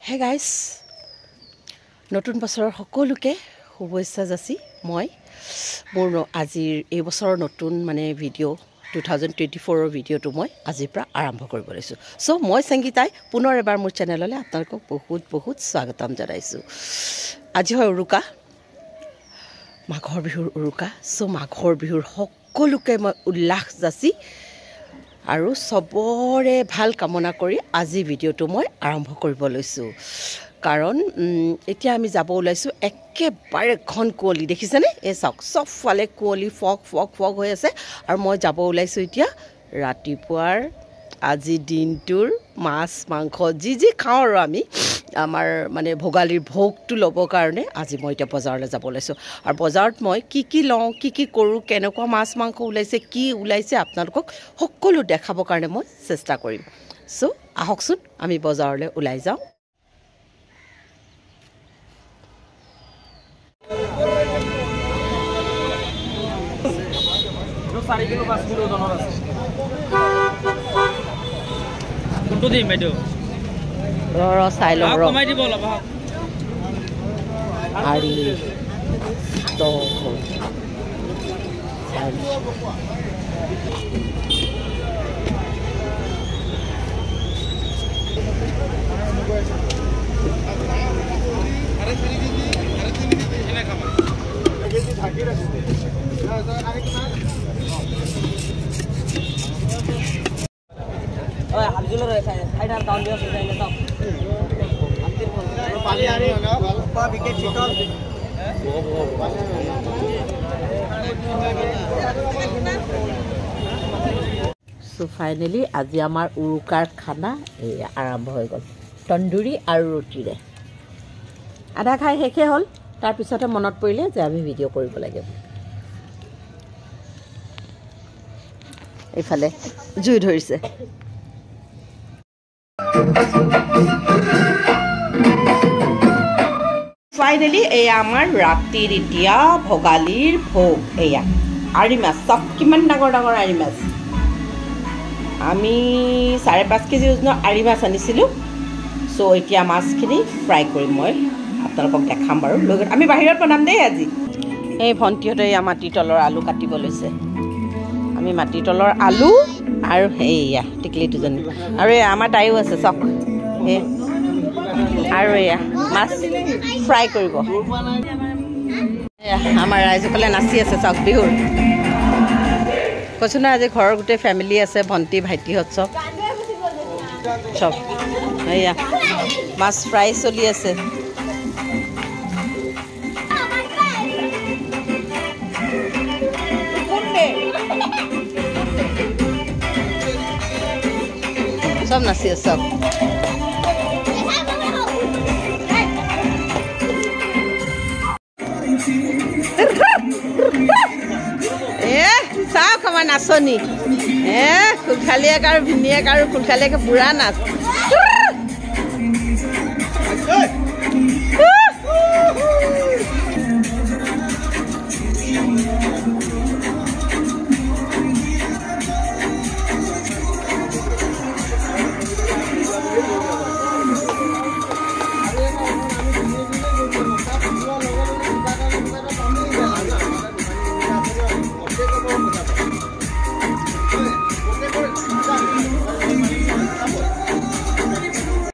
Hey guys, নতুন বছৰৰ সকলোকে শুভেচ্ছা যাচি মই মোৰ আজিৰ এই বছৰৰ নতুন মানে ভিডিও 2024 ৰ ভিডিওটো মই আজিৰ পৰা আৰম্ভ কৰিব লৈছো সো মই সংগীতাই পুনৰ এবাৰ মোৰ চেনেললৈ আপোনালোকক বহুত স্বাগতম জনাইছো আজি হয় উৰুকা মাঘৰ বিহুৰ উৰুকা সো মাঘৰ বিহুৰ সকলোকে মই উল্লাস যাচি আৰু সবৰে ভাল কামনা কৰি আজি ভিডিওটো মই আৰম্ভ কৰিব লৈছো কাৰণ এতিয়া আমি যাব ওলাইছো একেবাৰে ঘন কুঁৱলী দেখিছেনে এই চাওক সব ফালে কুঁৱলী ফক হৈ আছে আৰু মই যাব ওলাইছো এতিয়া ৰাতিপুৱাৰ আজি দিনটোৰ মাছ মাংস যি খাওঁ আৰু আমি আমাৰ মানে ভোগালীৰ ভোগটো ল'ব কাৰণে আজি মই এতিয়া বজাৰলৈ যাব ওলাইছো আৰু বজাৰত মই কি লওঁ কি কৰোঁ কেনেকুৱা মাছ মাংস ওলাইছে কি ওলাইছে আপোনালোকক সকলো দেখাবৰ কাৰণে মই চেষ্টা কৰিম সো আহকচোন আমি বজাৰলৈ ওলাই যাওঁ কোনটো দিম বাইদেউ ৰ চাই লওঁ ৰ কমাই দিব অলপ আৰি তো So finally আজি আমাৰ উৰুকাৰ খানা আৰম্ভ হৈ গ'ল তন্দুৰী আৰু ৰুটিৰে আধা খাই শেষে হ'ল তাৰ পিছতে মনত পৰিলে যে আমি ভিডিও কৰিব লাগে এইফালে জুই ধৰিছে ফাইনালি এয়া আমাৰ ৰাতিৰ এতিয়া ভোগালীৰ ভোগ এয়া আৰি মাছ চব কিমান ডাঙৰ আৰি মাছ আমি 5.5 কেজি ওজনৰ আৰি মাছ আনিছিলোঁ সো এতিয়া মাছখিনি ফ্ৰাই কৰিম মই আপোনালোকক দেখাম বাৰু লগত আমি বাহিৰত বনাম দেই আজি এই ভণ্টিহঁতে এয়া মাটি তলৰ আলু কাটিব লৈছে আমি মাটি তলৰ আলু আৰু এয়া টিকলি দুজনী আৰু এয়া আমাৰ তাইও আছে চক আৰু এয়া মাছ ফ্ৰাই কৰিব এয়া আমাৰ ৰাইজসকলে নাচি আছে চক বিহুৰ কৈছোঁ না আজি ঘৰৰ গোটেই ফেমিলি আছে ভণ্টি ভাইটিহঁত চব এয়া মাছ ফ্ৰাই চলি আছে সব নাচি আছে চব চাওক আমাৰ নাচনি খুলখালীয়েক আৰু ভিনীয়েক আৰু খুলখালীয়েকে বুঢ়া নাচ